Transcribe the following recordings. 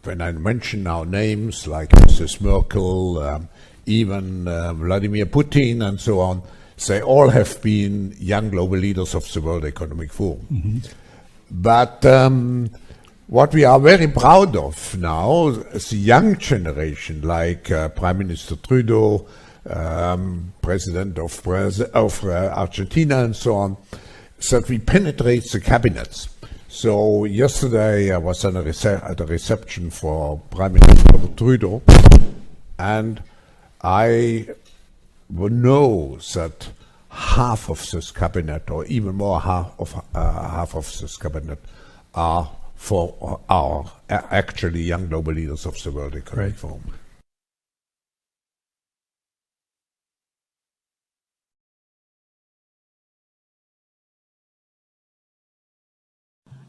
when I mention now names like Mrs. Merkel, even Vladimir Putin and so on, they all have been young global leaders of the World Economic Forum. Mm-hmm. But what we are very proud of now is the young generation, like Prime Minister Trudeau, President of Argentina and so on, that we penetrate the cabinets. So yesterday I was at a reception for Prime Minister Trudeau, and I know that half of this cabinet, or even more, half of this cabinet, are actually young global leaders of the World Economic Forum.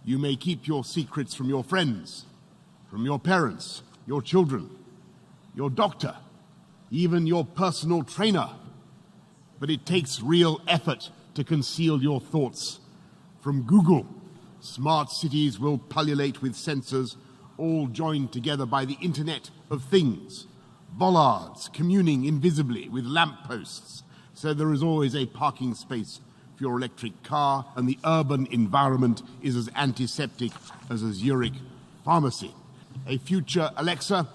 You may keep your secrets from your friends, from your parents, your children, your doctor, even your personal trainer. But it takes real effort to conceal your thoughts from Google. Smart cities will pullulate with sensors, all joined together by the Internet of Things. Bollards communing invisibly with lampposts, so there is always a parking space for your electric car, and the urban environment is as antiseptic as a Zurich pharmacy. A future Alexa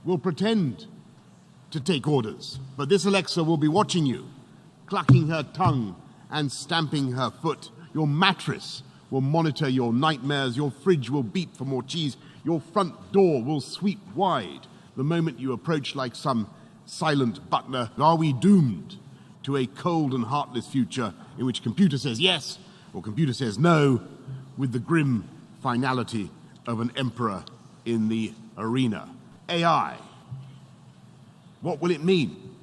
will pretend to take orders, but this Alexa will be watching you, clucking her tongue and stamping her foot. Your mattress will monitor your nightmares, your fridge will beep for more cheese, your front door will sweep wide the moment you approach like some silent butler. Are we doomed to a cold and heartless future in which computer says yes or computer says no, with the grim finality of an emperor in the arena? AI. What will it mean?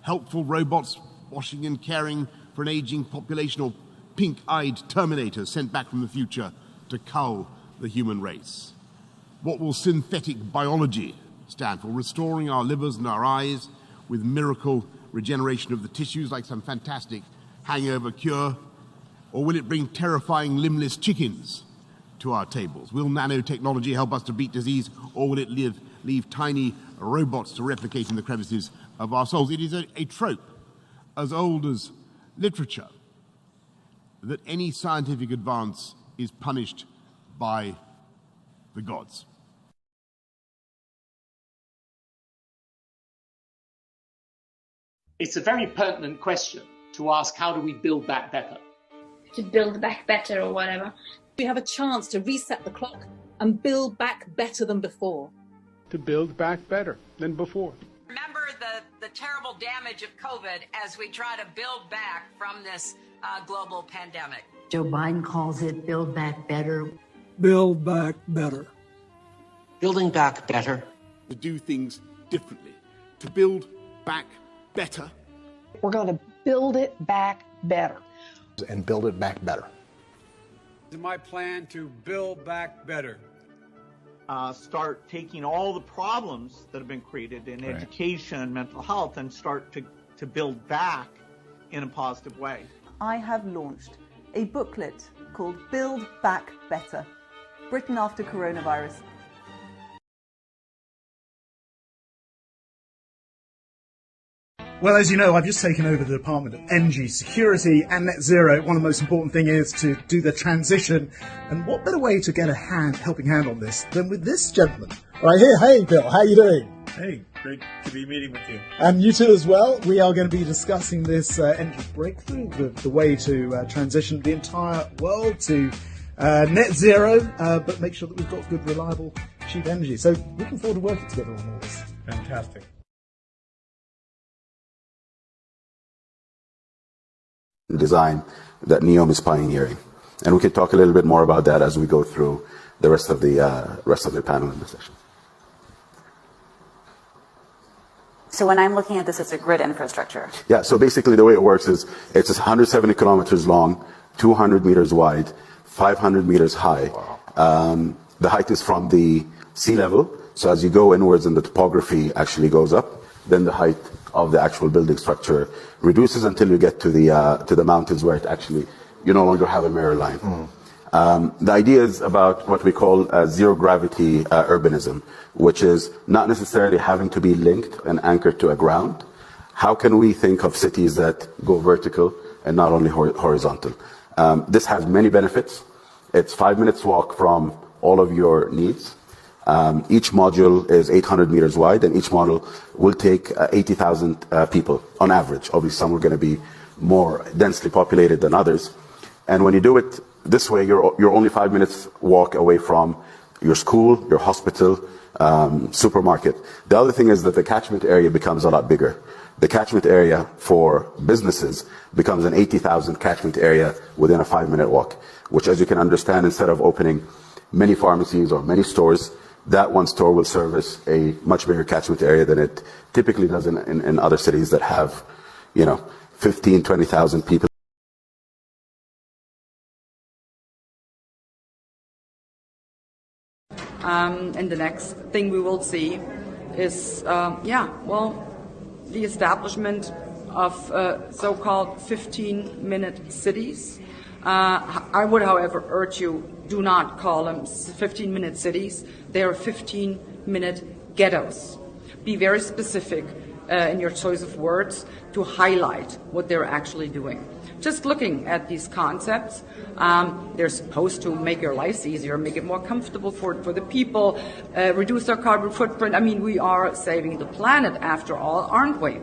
Helpful robots washing and caring for an aging population, or pink-eyed terminators sent back from the future to cull the human race? What will synthetic biology stand for? Restoring our livers and our eyes with miracle regeneration of the tissues like some fantastic hangover cure? Or will it bring terrifying limbless chickens to our tables? Will nanotechnology help us to beat disease, or will it leave tiny robots to replicate in the crevices of our souls? It is a trope as old as literature that any scientific advance is punished by the gods. It's a very pertinent question to ask, how do we build back better? To build back better or whatever. We have a chance to reset the clock and build back better than before. To build back better than before. Remember the terrible damage of COVID as we try to build back from this global pandemic. Joe Biden calls it build back better. Build back better. Building back better. To do things differently. To build back better. We're going to build it back better. And build it back better. It's my plan to build back better. Start taking all the problems that have been created in education and mental health and start to build back in a positive way. I have launched a booklet called Build Back Better, Britain After Coronavirus. Well, as you know, I've just taken over the Department of Energy Security and Net Zero. One of the most important things is to do the transition. And what better way to get a helping hand on this than with this gentleman right here. Hey, Bill, how you doing? Hey, great to be meeting with you. And you too as well. We are going to be discussing this energy breakthrough, the way to transition the entire world to net zero, but make sure that we've got good, reliable, cheap energy. So looking forward to working together on all this. Fantastic. Design that NEOM is pioneering, and we can talk a little bit more about that as we go through the rest of the panel in the session. So when I'm looking at this, it's a grid infrastructure. Yeah. So basically, the way it works is it's 170 kilometers long, 200 meters wide, 500 meters high. Wow. The height is from the sea level. So as you go inwards, and the topography actually goes up, then the height of the actual building structure reduces until you get to the mountains, where it actually, you no longer have a mirror line. The idea is about what we call zero gravity urbanism, which is not necessarily having to be linked and anchored to a ground. How can we think of cities that go vertical and not only horizontal? This has many benefits. It's 5 minutes walk from all of your needs. Each module is 800 meters wide, and each module will take 80,000 people on average. Obviously, some are going to be more densely populated than others. And when you do it this way, you're only 5 minutes walk away from your school, your hospital, supermarket. The other thing is that the catchment area becomes a lot bigger. The catchment area for businesses becomes an 80,000 catchment area within a 5-minute walk, which, as you can understand, instead of opening many pharmacies or many stores, that one store will service a much bigger catchment area than it typically does in other cities that have, 15, 20,000 people. And the next thing we will see is, the establishment of so-called 15-minute cities. I would, however, urge you, do not call them 15-minute cities. They are 15-minute ghettos. Be very specific in your choice of words to highlight what they're actually doing. Just looking at these concepts, they're supposed to make your lives easier, make it more comfortable for the people, reduce our carbon footprint. I mean, we are saving the planet after all, aren't we?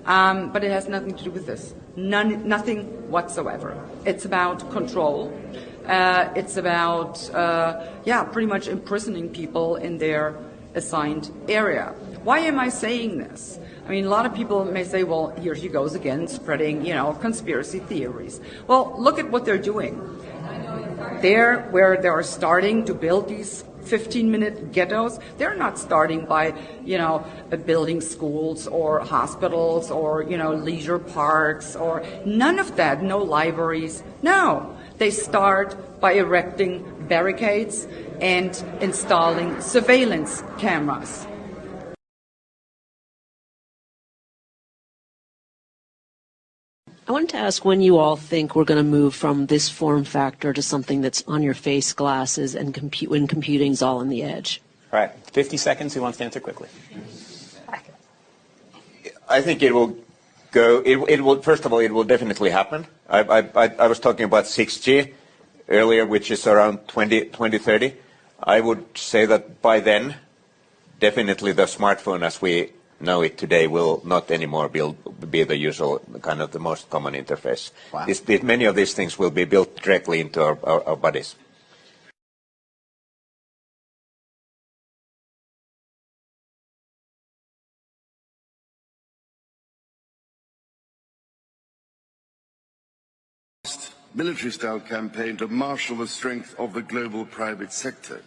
But it has nothing to do with this. Nothing whatsoever. It's about control. It's about, pretty much imprisoning people in their assigned area. Why am I saying this? I mean, a lot of people may say, well, here she goes again, spreading, conspiracy theories. Well, look at what they're doing. There, where they are starting to build these 15-minute ghettos, they're not starting by, building schools or hospitals or, leisure parks or none of that, no libraries. No, they start by erecting barricades and installing surveillance cameras. I wanted to ask when you all think we're going to move from this form factor to something that's on your face, glasses, and when computing's all on the edge. All right, 50 seconds. Who wants to answer quickly? I think it will go. It will. First of all, it will definitely happen. I was talking about 6G earlier, which is around 2030. I would say that by then, definitely the smartphone as we know it today will not anymore be the usual kind of the most common interface. Wow. Many of these things will be built directly into our bodies. Military-style campaign to marshal the strength of the global private sector,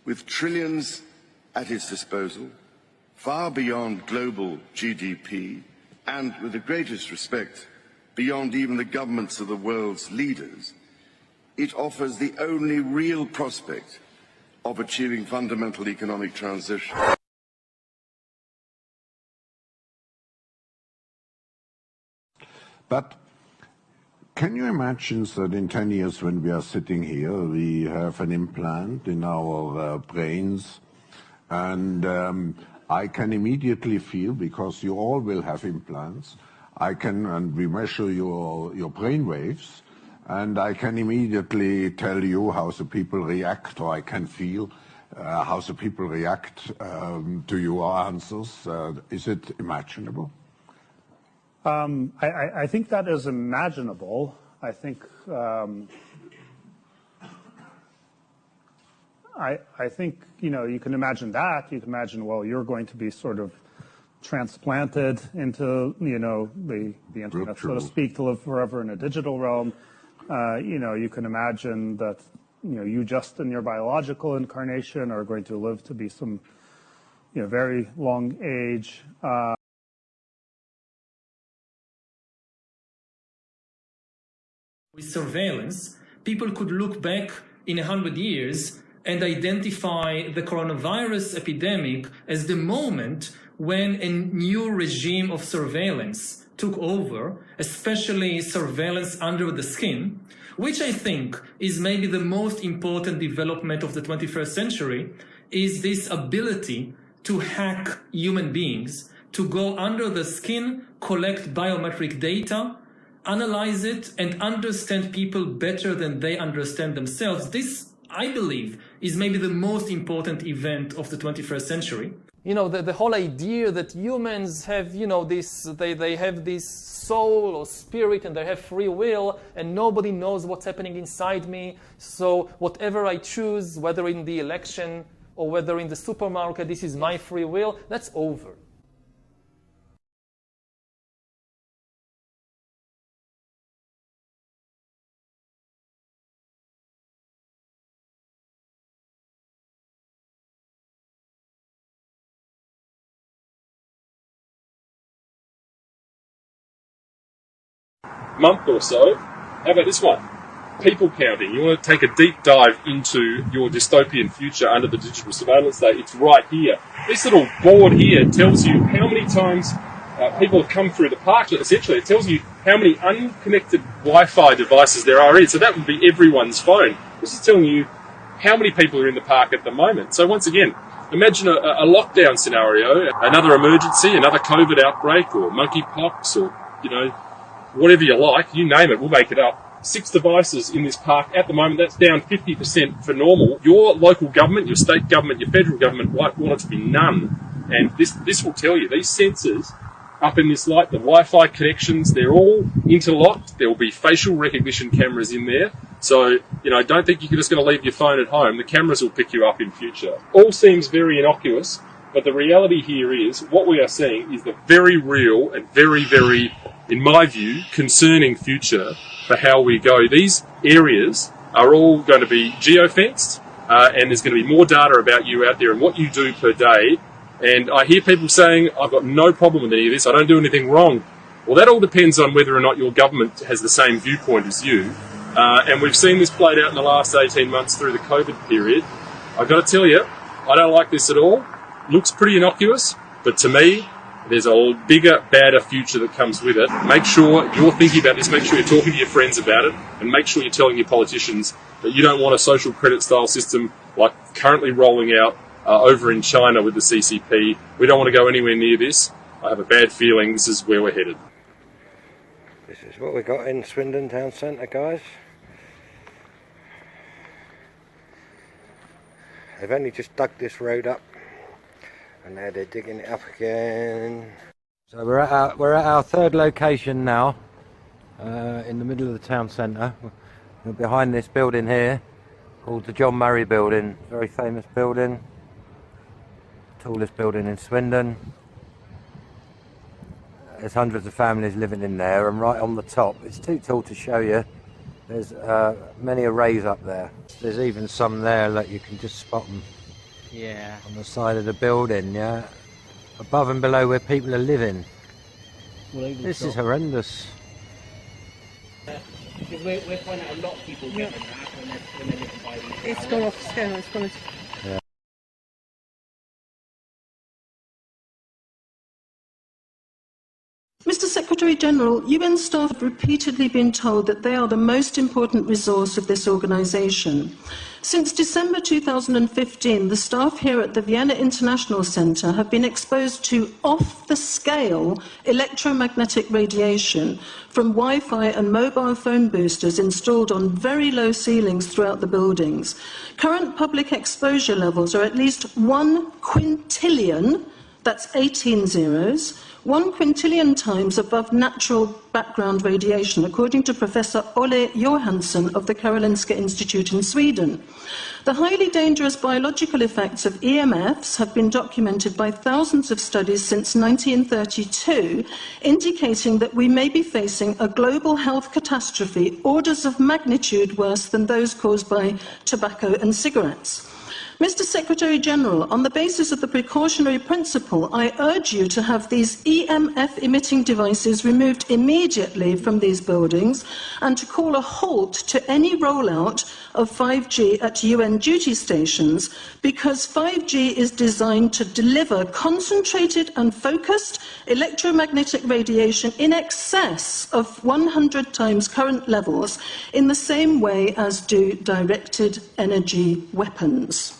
with trillions at its disposal, far beyond global GDP, and with the greatest respect, beyond even the governments of the world's leaders, it offers the only real prospect of achieving fundamental economic transition. But can you imagine that in 10 years when we are sitting here, we have an implant in our brains, and I can immediately feel, because you all will have implants, and we measure your brain waves, and I can immediately tell you how the people react, or I can feel how the people react to your answers. Is it imaginable? I think that is imaginable. I think I think, you can imagine that. You can imagine, well, you're going to be sort of transplanted into, the internet, so to speak, to live forever in a digital realm. You can imagine that, you just in your biological incarnation are going to live to be some, very long age. With surveillance, people could look back in 100 years and identify the coronavirus epidemic as the moment when a new regime of surveillance took over, especially surveillance under the skin, which I think is maybe the most important development of the 21st century, is this ability to hack human beings, to go under the skin, collect biometric data, analyze it, and understand people better than they understand themselves. This, I believe, is maybe the most important event of the 21st century. You know, the whole idea that humans have, you know, this, they have this soul or spirit and they have free will and nobody knows what's happening inside me. So whatever I choose, whether in the election or whether in the supermarket, this is my free will, that's over. Month or so. How about this one? People counting. You want to take a deep dive into your dystopian future under the digital surveillance state. It's right here. This little board here tells you how many times people have come through the park. Essentially, it tells you how many unconnected Wi-Fi devices there are in. So that would be everyone's phone. This is telling you how many people are in the park at the moment. So once again, imagine a lockdown scenario, another emergency, another COVID outbreak or monkeypox or, you know, whatever you like, you name it, we'll make it up. 6 devices in this park at the moment, that's down 50% for normal. Your local government, your state government, your federal government might want it to be none. And this will tell you, these sensors up in this light, the Wi-Fi connections, they're all interlocked. There will be facial recognition cameras in there. So, you know, don't think you're just going to leave your phone at home. The cameras will pick you up in future. All seems very innocuous, but the reality here is what we are seeing is the very real and very, very, in my view, concerning future for how we go. These areas are all going to be geo-fenced, and there's going to be more data about you out there and what you do per day. And I hear people saying, I've got no problem with any of this, I don't do anything wrong. Well, that all depends on whether or not your government has the same viewpoint as you. And we've seen this played out in the last 18 months through the COVID period. I've got to tell you, I don't like this at all. Looks pretty innocuous, but to me, there's a bigger, badder future that comes with it. Make sure you're thinking about this, make sure you're talking to your friends about it, and make sure you're telling your politicians that you don't want a social credit style system like currently rolling out over in China with the CCP. We don't want to go anywhere near this. I have a bad feeling this is where we're headed. This is what we got in Swindon Town Centre, guys. They've only just dug this road up, and now they're digging it up again. So we're at our third location now, in the middle of the town centre. We're behind this building here, called the John Murray Building. Very famous building, tallest building in Swindon. There's hundreds of families living in there, and right on the top, it's too tall to show you, there's many arrays up there. There's even some there that you can just spot them. Yeah. On the side of the building, yeah. Above and below where people are living. Well, this is horrendous. Because we're finding out a lot of people getting that when they're living by these. It's gone off scale, it's gone. Yeah. Mr. Secretary-General, UN staff have repeatedly been told that they are the most important resource of this organisation. Since December 2015, the staff here at the Vienna International Centre have been exposed to off-the-scale electromagnetic radiation from Wi-Fi and mobile phone boosters installed on very low ceilings throughout the buildings. Current public exposure levels are at least 1 quintillion, that's 18 zeros, 1 quintillion times above natural background radiation, according to Professor Olle Johansson of the Karolinska Institute in Sweden. The highly dangerous biological effects of EMFs have been documented by thousands of studies since 1932, indicating that we may be facing a global health catastrophe orders of magnitude worse than those caused by tobacco and cigarettes. Mr. Secretary General, on the basis of the precautionary principle, I urge you to have these EMF-emitting devices removed immediately from these buildings and to call a halt to any rollout of 5G at UN duty stations, because 5G is designed to deliver concentrated and focused electromagnetic radiation in excess of 100 times current levels in the same way as do directed energy weapons.